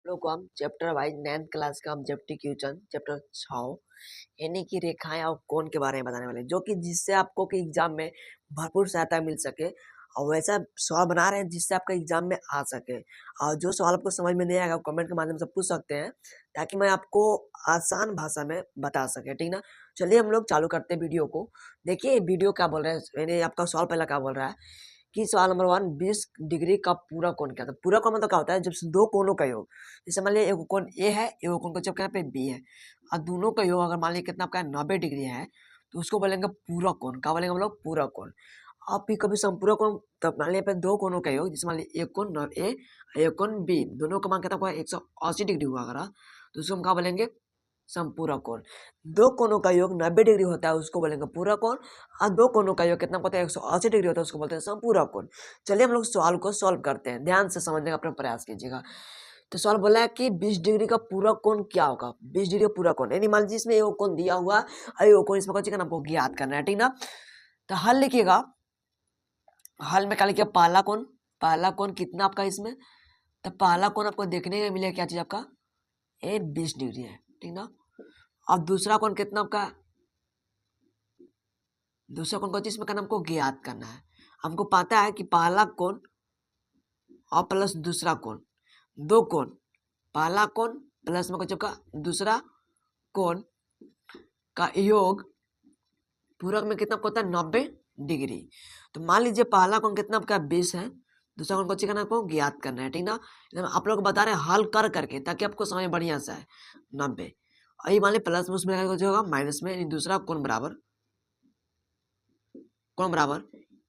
लोग को हम चैप्टर वाइज 9th क्लास का ऑब्जेक्टिव क्वेश्चन चैप्टर 6 यानी कि रेखाएं और कोण के बारे में बताने वाले, जो कि जिससे आपको कि एग्जाम में भरपूर सहायता मिल सके और वैसा सवाल बना रहे हैं जिससे आपका एग्जाम में आ सके। और जो सवाल आपको समझ में नहीं आएगा कमेंट के माध्यम से पूछ सकते हैं, ताकि मैं आपको आसान भाषा में बता सके, ठीक ना। चलिए हम लोग चालू करते हैं वीडियो को। देखिए वीडियो क्या बोल रहा है, यानी आपका सवाल पहला क्या बोल रहा है कि सवाल नंबर 1, 20 डिग्री का पूरा कोण क्या था। पूरा कोण मतलब क्या होता है, जब दो कोणों का योग, जैसे मान लिया एक कोण ए है, एक कोण को जब यहाँ पे बी है और दोनों का योग अगर मान लिया कितना आपका 90 डिग्री है, तो उसको बोलेंगे पूरा कोण। क्या बोलेंगे हम लोग? पूरा कोण। आप भी कभी संपूरक कोण, तब मान लिया दो कोणों का योग, जैसे मान लिया एक कोण ए एक कोण बी, दोनों का मान कितना हुआ 180 डिग्री हुआ अगर, तो उसको हम क्या बोलेंगे? संपूरक कोण। दो कोणों का योग 90 डिग्री होता है, उसको बोलेंगे पूरा कोण। और दो कोणों का योग कितना होता है 180 डिग्री होता है, उसको बोलते हैं संपूरक कोण। चलिए हम लोग सवाल को सॉल्व करते हैं, ध्यान से समझने का अपना प्रयास कीजिएगा। तो सवाल बोला है कि 20 डिग्री का पूरा कोण क्या होगा। 20 डिग्री का पूरा कोण यानी मान लीजिए इसमें एक कोण दिया हुआ और एक कोण, इसमें कुछ हमको ज्ञात करना है, ठीक ना। तो हल लिखिएगा। हल में क्या लिखिए? पहला कोण। पहला कोण कितना आपका इसमें? तो पहला कोण आपको देखने में मिलेगा क्या चीज आपका? 20 डिग्री है, ठीक ना। अब दूसरा कोण कितना आपका? दूसरा कोण को इसमें करना हमको ज्ञात करना है। हमको पता है कि पहला कोण और प्लस दूसरा कोण, दो कोण, पहला कोण प्लस में कुछ का दूसरा कोण का योग पूरक में कितना होता है 90 डिग्री। तो मान लीजिए पहला कोण कितना आपका 20 है, दूसरा कोण को करना आपको ज्ञात करना है, ठीक ना। आप लोग बता रहे हैं हल कर करके, ताकि आपको समझ बढ़िया से आए। 90 और ये मान लीजिए प्लस में उसमें होगा माइनस में, दूसरा कोण बराबर, कोण बराबर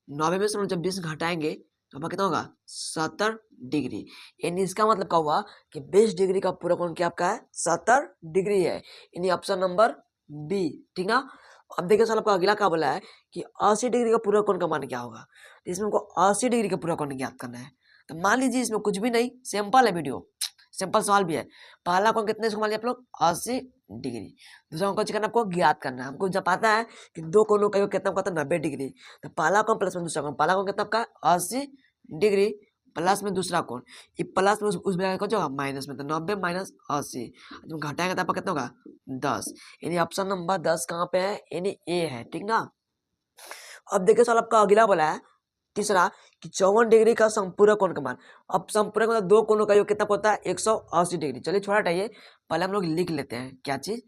90 में से जब 20 घटाएंगे तो आपका कितना होगा 70 डिग्री। यानी इसका मतलब क्या हुआ कि 20 डिग्री का पूरा कोण क्या आपका है 70 डिग्री है, यानी ऑप्शन नंबर बी, ठीक ना। अब देखिए सर आपका अगला क्या बोला है कि 80 डिग्री का पूरा कोण का मान क्या होगा। तो इसमें हमको 80 डिग्री का पूरा कोण ज्ञात करना है। तो मान लीजिए इसमें कुछ भी नहीं, सिंपल है वीडियो, सिंपल सवाल भी है। पहला कोण कितने इसको मान लिया आप लोग 80 डिग्री, दूसरा कोण करना आपको ज्ञात करना है। हमको जब पता है कि दो कोणों का योग कितना होता है 90 डिग्री, तो पहला कोण प्लस में दूसरा कोण, पहला कोण कितना आपका 80 डिग्री प्लस में दूसरा कोण, ये प्लस में उस जगह कुछ होगा माइनस में, तो 90 माइनस 80 जब घटाएंगे तो आपका कितना होगा 10, यानी ऑप्शन नंबर 10 कहाँ पे है, यानी ए है, ठीक ना। अब देखिए सवाल आपका अगला बोला है तीसरा कि 54 डिग्री का संपूरक कोण का मान। अब संपूरक मतलब दो कोणों का योग कितना होता है 180 डिग्री। चलिए छोड़ा हटाइए, पहले हम लोग लिख लेते हैं क्या चीज,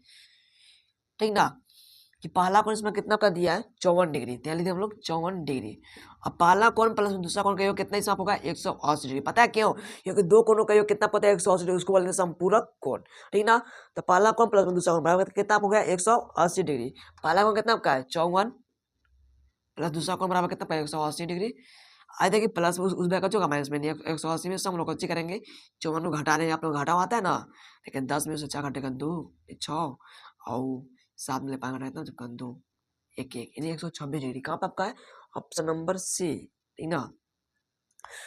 ठीक ना, कि पहला कोण इसमें कितना का दिया है 54 डिग्री, तो लिखते हम लोग 54 डिग्री। अब पहला कोण प्लस दूसरा कोण का योग कितना इसमें होगा 180 डिग्री। पता है क्यों? क्योंकि दो कोणों का योग कितना पता है 180 डिग्री, उसको बोलते हैं संपूरक कोण, ठीक ना। तो पहला कोण प्लस दूसरा कोण बराबर कितना हो गया 180 डिग्री। पहला कोण कितना आपका है 54 प्लस दूसरा कोण बराबर कितना 180 डिग्री। आज देखिए प्लस उस बैग का जो माइनस में 180 में से हम लोग अच्छी करेंगे 54 को घटा लेंगे, आप लोग घटा आता है ना, लेकिन 10 में से 4 घटेगा 2 6 और 7 में 5 घटाएगा जब 2 1 1, यानी 126 डिग्री कहाँ पे आपका है ऑप्शन नंबर सी, ठीक ना।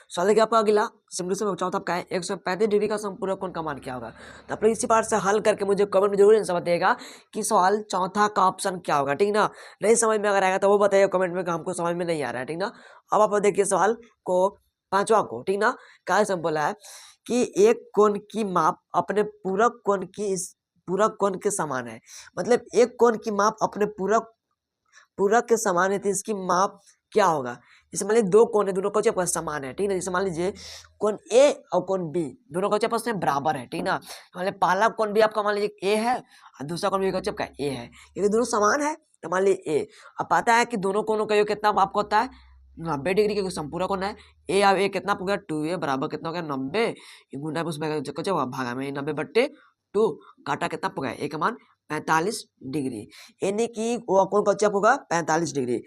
सवाल देखिए आपका अगला सिंपल से चौथा आपका है 135 डिग्री का संपूरक कोण का मान क्या होगा। तो आप लोग इसी पार्ट से हल करके मुझे कमेंट में जरूर आंसर बताइएगा कि सवाल चौथा का ऑप्शन क्या होगा, ठीक ना। नहीं समझ में अगर आएगा तो वो बताइए कमेंट में कि हमको समझ में नहीं आ रहा है, ठीक ना। अब आप देखिए सवाल को पांचवा को, ठीक ना, क्या से बोला है कि एक कोण की माप अपने पूरक कोण की पूरक कोण के समान है। मतलब एक कोण की माप अपने पूरक पूरक के समान है, तो इसकी माप क्या होगा। जैसे मान लीजिए दो कोण है, दोनों का आपस समान है, ठीक ना। जैसे मान लीजिए कोण ए और कोण बी दोनों का आपस में बराबर है, ठीक ना। मान लीजिए पहला कोण भी आपका मान लीजिए ए है और दूसरा कोण भी आपका ए है, ये दोनों समान है, तो मान लीजिए ए। अब पता है कि दोनों कोणों का योग कितना आपको होता है 90 डिग्री, क्योंकि संपूरक कोण है। ए और ए कितना हो गया 2a बराबर कितना हो गया 90, गुना उसमें भागा में 90/2 काटा कितना हो गया ए का मान 45 डिग्री, यानी कि वो कोण का होगा 45 डिग्री।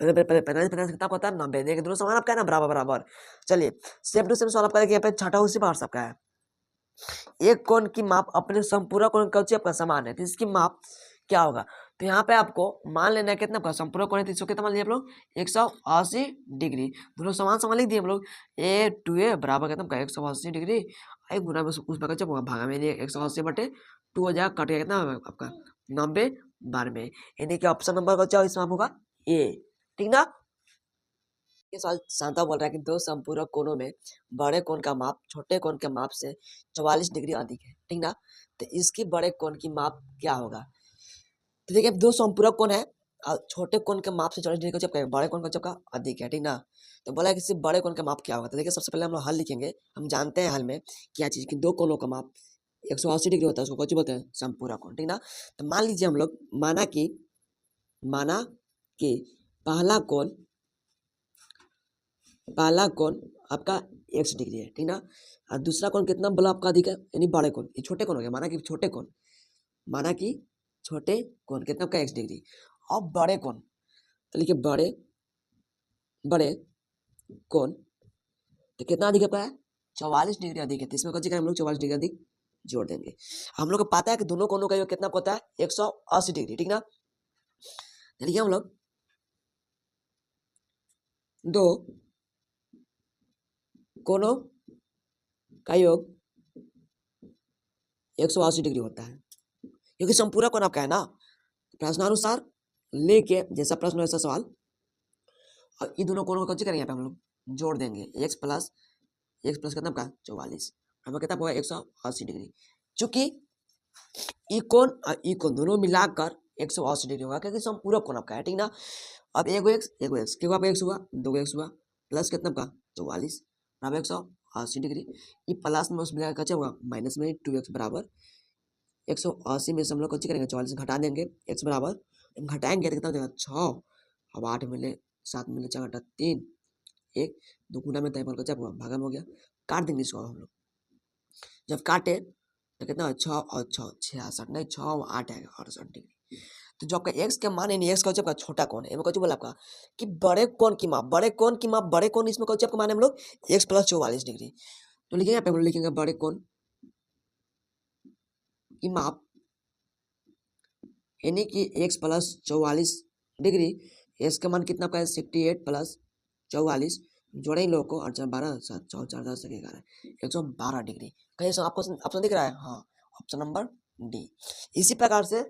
45 कितना होता है 90, देखिए दोनों समान आपका है ना, बराबर बराबर। चलिए सेम टू सेम सवाल आपका देखिए यहाँ पे छठा उसी पार्ट सबका है। एक कोण की माप अपने संपूरक कोण का आपका समान है, तो इसकी माप क्या होगा। तो यहाँ पे आपको मान लेना है कितना आपका संपूरक कोण है, तो इसको कितना मान लिया आप लोग 180 डिग्री। दोनों समान समान लिख दिए हम लोग, ए टू ए बराबर कितना आपका 180 डिग्री, एक गुना में उसमें का होगा भागा में 180/2 हो जाएगा, कट गया कितना आपका 90 92, यानी कि ऑप्शन नंबर का इसमें होगा ए, ठीक ना। ये सवाल शांता बोल रहा है कि दो संपूरक कोणों में बड़े कोण का माप छोटे कोण के माप से 44 डिग्री अधिक है, ठीक ना। तो इसकी बड़े कोण की माप क्या होगा। तो देखिए दो संपूरक कोण है और छोटे कोण के माप से 44 डिग्री का जब बड़े कोण का जब का अधिक है, ठीक ना। तो बोला कि सिर्फ बड़े कोण का माप क्या होगा। तो देखिए सबसे पहले हम लोग हल लिखेंगे। हम जानते हैं हल में क्या चीज कि दो कोणों का माप 180 डिग्री होता है, उसको कौन बोलते हैं संपूरक कोण, ठीक ना। तो मान लीजिए हम लोग माना कि पहला कोण आपका 1 डिग्री है, ठीक ना। और दूसरा कोण कितना बोला आपका अधिक है, यानी बड़े कोण। ये छोटे कोण हो गया। माना कि छोटे कोण कितना आपका 1 डिग्री। और बड़े कोण तो लिखिए बड़े कोण तो कितना अधिक है, 44 डिग्री अधिक है। तो इसमें कौन सी हम लोग 44 डिग्री अधिक जोड़ देंगे। हम लोग को पता है कि दोनों कोणों का योग कितना होता है 180 डिग्री, ठीक ना। देखिए हम लोग दो कोणों का योग 180 डिग्री होता है, क्योंकि संपूरक कोण आपका है ना। प्रश्नानुसार लेके जैसा प्रश्न वैसा सवाल। और ये दोनों कोणों को करेंगे यहाँ पे हम लोग जोड़ देंगे। x प्लस कितना आपका 44, हमें कितना होगा 180 डिग्री। चूंकि ई कोण और ई कोण दोनों मिलाकर 180 डिग्री होगा, क्योंकि संपूरक कोण आपका है, ठीक ना। अब एगो एक्स क्यों आपका एक्स हुआ, दो एक्स हुआ, प्लस कितना आपका 44, अब 180 डिग्री। ये प्लस में उस मिलाकर क्या होगा माइनस में 2x बराबर 180 में से हम लोग कुछ करेंगे 44 घटा देंगे। x बराबर घटाएंगे तो कितना हो जाएगा 6। अब 8 मिले 7 मिले 4 घटा 3 1 2 गुना में तय का हुआ भागा में हो गया। काट देंगे इसको हम लोग। जब काटे तो कितना 6 और 6 66 नहीं 6 और 8 आएगा 68 डिग्री। तो जो आपका x के मान यानी x का जब छोटा कोण है, कुछ बोला आपका कि बड़े कोण की माप बड़े कोण इसमें कुछ आपका मान हम लोग x प्लस 44 डिग्री। तो लिखेंगे यहाँ पे हम लोग लिखेंगे बड़े कोण की माप यानी कि x प्लस 44 डिग्री। x का मान कितना का 68 प्लस 44 जोड़े इन लोगों को 8 12 7 4 4 10 11 112 डिग्री। कहीं से आपको ऑप्शन दिख रहा है, हाँ ऑप्शन नंबर डी। इसी प्रकार से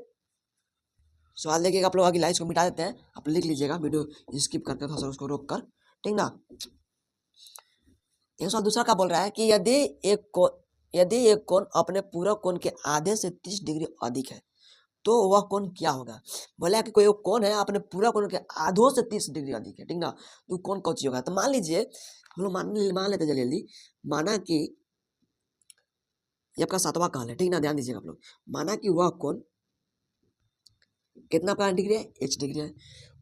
सवाल देखिएगा आप लोग अगला इसको मिटा देते हैं, आप लिख लीजिएगा, वीडियो स्किप करके थोड़ा सा उसको रोक कर, ठीक ना। एक सवाल दूसरा क्या बोल रहा है कि यदि एक कोण अपने पूरक कोण के आधे से 30 डिग्री अधिक है तो वह कोण क्या होगा। बोला कि कोई कोण है अपने पूरा कोण के आधों से 30 डिग्री अधिक है, ठीक ना। तो कौन कौन सी होगा। तो मान लीजिए हम लोग मान लेते जल्दी। माना कि ये आपका 7वां काल है, ठीक ना। ध्यान दीजिएगा आप लोग। माना कि वह कोण कितना का डिग्री है 1 डिग्री है।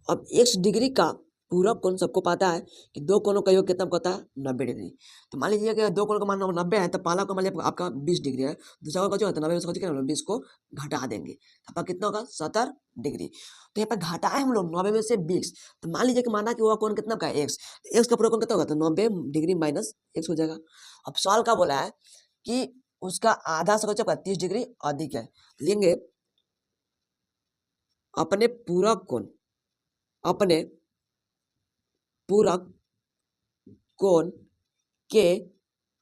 अब 1 डिग्री का पूरा कोण सबको पता है कि दो कोणों का योग कितना होता है 90 डिग्री। तो मान लीजिए कि दो कोणों का मान 90 है, तो पहला कोण मान लीजिए आपका 20 डिग्री है, दूसरा कोण का जो है 90 में 20 को घटा देंगे, आपका कितना होगा 70 डिग्री। तो यहाँ पर घटाए हम लोग 90 में से 20। तो मान लीजिए कि माना कि वह कोण कितना का एक्स, तो एक्स का पूरा कोण कितना होगा, तो 90 डिग्री माइनस एक्स हो जाएगा। अब सवाल का बोला है कि उसका आधा से 30 डिग्री अधिक है। लेंगे अपने पूरक कोण के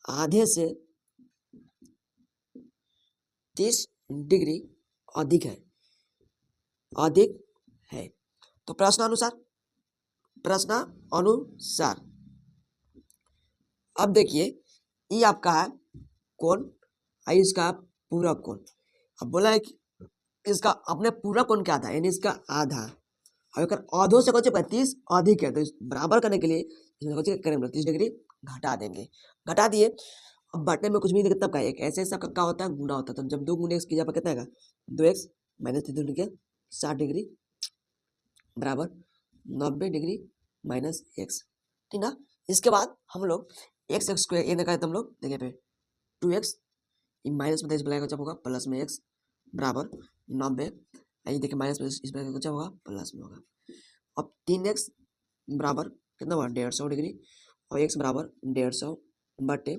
आधे से 30 डिग्री अधिक है। तो प्रश्न अनुसार अब देखिए ये आपका है कोण, इसका पूरक कोण। अब बोला है कि इसका अपने पूरा कोण क्या था यानी इसका आधा, अगर आधों से कुछ 30 अधिक है तो बराबर करने के लिए इसमें करेंगे 30 डिग्री घटा देंगे। घटा दिए। अब बटने में कुछ भी कितना का एक ऐसे ऐसा क्या होता है गुना होता है। तो जब 2 गुने एक्स किया कितना आएगा 2x माइनस 3 के 60 डिग्री बराबर 90 डिग्री माइनस एक्स, ठीक ना। इसके बाद हम लोग एक्स स्क्वायर ये निकाले तो हम लोग देखिए पे 2x माइनस में 23 बनाएगा जब होगा प्लस में x बराबर 90। ये देखिए माइनस में इस बनाएगा जब होगा प्लस में होगा। अब 3x बराबर कितना हुआ 150 डिग्री और x बराबर 150 बटे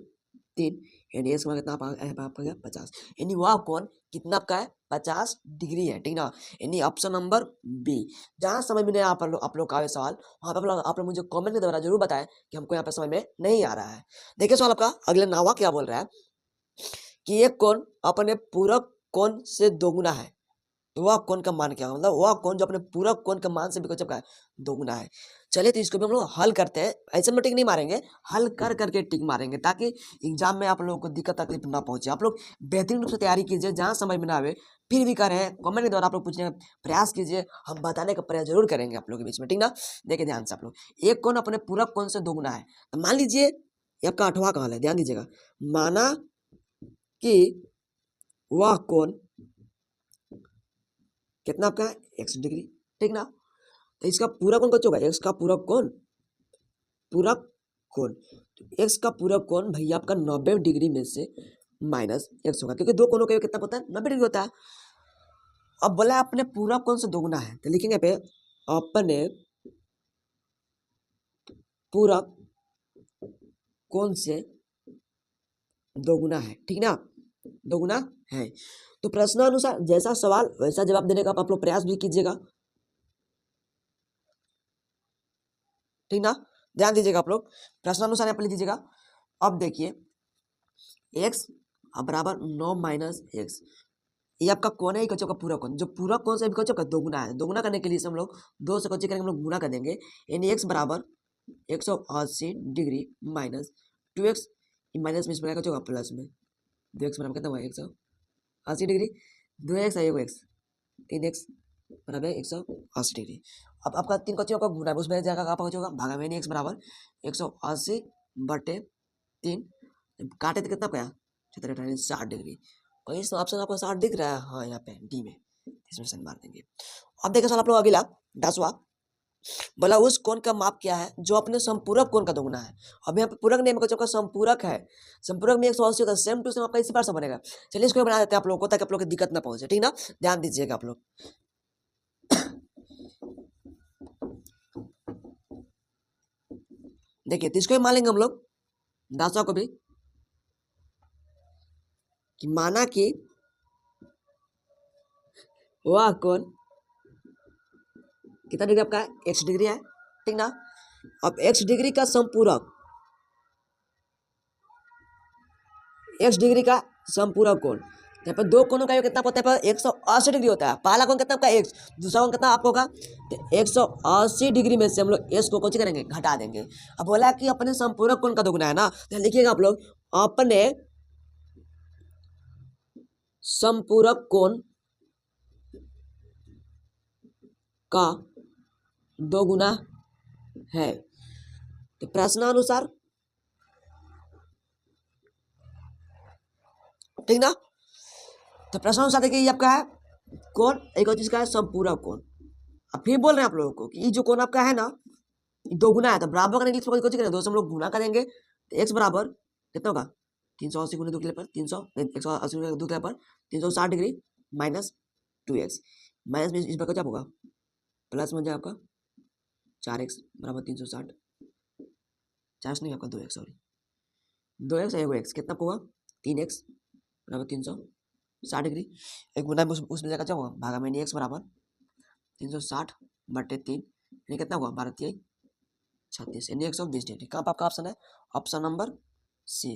3 यानी x कितना आपका गया 50। यानी वह कोण कितना आपका है 50 डिग्री है, ठीक ना। यानी ऑप्शन नंबर बी। जहाँ समझ में नहीं आप लोग का सवाल वहाँ पे आप लोग मुझे कमेंट के द्वारा जरूर बताएं कि हमको यहाँ पे समझ में नहीं आ रहा है। देखिए सवाल आपका अगले नावा क्या बोल रहा है कि एक कोण अपने पूरक कोण से दोगुना है तो वह कोण का मान क्या है, मतलब वह कोण जो अपने पूरक कोण के मान से भी कुछ है दोगुना है। चलिए तो इसको भी हम लोग हल करते हैं, ऐसे में टिक नहीं मारेंगे, हल कर करके टिक मारेंगे ताकि एग्जाम में आप लोगों को दिक्कत तकलीफ ना पहुंचे। आप लोग बेहतरीन रूप से तैयारी कीजिए, जहाँ समझ में ना आवे फिर भी कर रहे हैं कमेंट के द्वारा आप लोग पूछने का प्रयास कीजिए, हम बताने का प्रयास जरूर करेंगे आप लोगों के बीच में, ठीक ना। देखिए ध्यान से आप लोग, एक कोण अपने पूरक कोण से दोगुना है, तो मान लीजिए ये आपका 8वां का हल है, ध्यान दीजिएगा। माना कि वह कोण कितना आपका है, 180 डिग्री, ठीक ना। तो इसका पूरक कोण क्या होगा, एक्स का पूरक कोण, पूरक कोण, तो एक्स का पूरक कोण भैया आपका 90 डिग्री में से माइनस एक्स होगा, क्योंकि दो कोणों का योग कितना होता है, 90 डिग्री होता है। अब बोला है अपने पूरक कोण से दोगुना है, तो लिखेंगे पे अपने पूरक कोण से दोगुना है, ठीक ना, दोगुना है। तो प्रश्नानुसार जैसा सवाल वैसा जवाब देने का आप लोग प्रयास भी कीजिएगा, ठीक ना। ध्यान दीजिएगा आप लोग, प्रश्नानुसार यहाँ पर लिख दीजिएगा। अब देखिए x बराबर 9 माइनस एक्स, ये आपका कोण है, कच्चों का पूरा कोण, जो पूरा कोण से कच्चों का दोगुना है, दोगुना करने के लिए हम लोग 2 से कच्चे करेंगे, हम लोग गुना कर देंगे, यानी x बराबर 180 डिग्री माइनस 2x, माइनस में इसमें कच्चों का प्लस में 2x बराबर कितना हुआ, 180 डिग्री, 2x है 1x, 3x बराबर 180 डिग्री। अब आपका 3 कच्चों का गुना है, उसमें जाएगा आपका कच्चों भागा में, x बराबर 180 बटे 3, काटे तो कितना पाया 60 डिग्री। कहीं से ऑप्शन आपको 60 दिख रहा है, हाँ यहाँ पे डी में, इसमें से मार देंगे। अब देखिए सवाल आप लोग अगला 10वां, बोला उस कोण का माप क्या है जो अपने संपूरक कोण का दोगुना है। अब यहाँ पे पूरक नहीं है, संपूरक है, संपूरक में 180 होता है, सेम टू सेम आपका इसी बार से बनेगा। चलिए इसको बना देते हैं आप लोगों को, ताकि आप लोग की दिक्कत ना पहुंचे, ठीक ना। ध्यान दीजिएगा आप लोग, देखिए तो इसको भी मान लेंगे हम लोग 10वां को भी, कि माना कि वह कोण कितना डिग्री आपका है, 180 डिग्री है, ठीक ना। अब 180 डिग्री का संपूरक, 180 डिग्री का संपूरक कोण, यहाँ पर दो कोणों का योग कितना होता है, 180 डिग्री होता है। पहला कोण कितना आपका x, दूसरा कोण कितना आपको होगा, तो 180 डिग्री में से हम लोग s को कुछ करेंगे, घटा देंगे। अब बोला कि अपने संपूरक कोण का दोगुना है ना, तो लिखिएगा आप लोग अपने संपूरक कोण का दोगुना है। तो प्रश्नानुसार, ठीक ना। तो प्रश्नानुसार देखिए ये आपका है कोण, एक और चीज का है संपूरक कोण। अब फिर बोल रहे हैं आप लोगों को कि ये जो कोण आपका है ना, दोगुना है, तो बराबर करने के लिए कुछ करें, 2 से हम लोग गुना करेंगे, तो x बराबर कितना होगा, 380 गुने 2 के पर 300, 180 गुने 2 के पर 360 डिग्री माइनस 2x, माइनस में इस पर क्या होगा, प्लस में जाए आपका 4x बराबर 360, 4 नहीं आपका 2x, सॉरी 2x है, 1x कितना होगा 3x बराबर 360 डिग्री, एक गुना में उसमें जाकर क्या होगा भागा में, x बराबर 360 बटे 3, यानी कितना होगा 12 36, यानी 120 डिग्री। कहाँ पर आपका ऑप्शन है, ऑप्शन नंबर सी।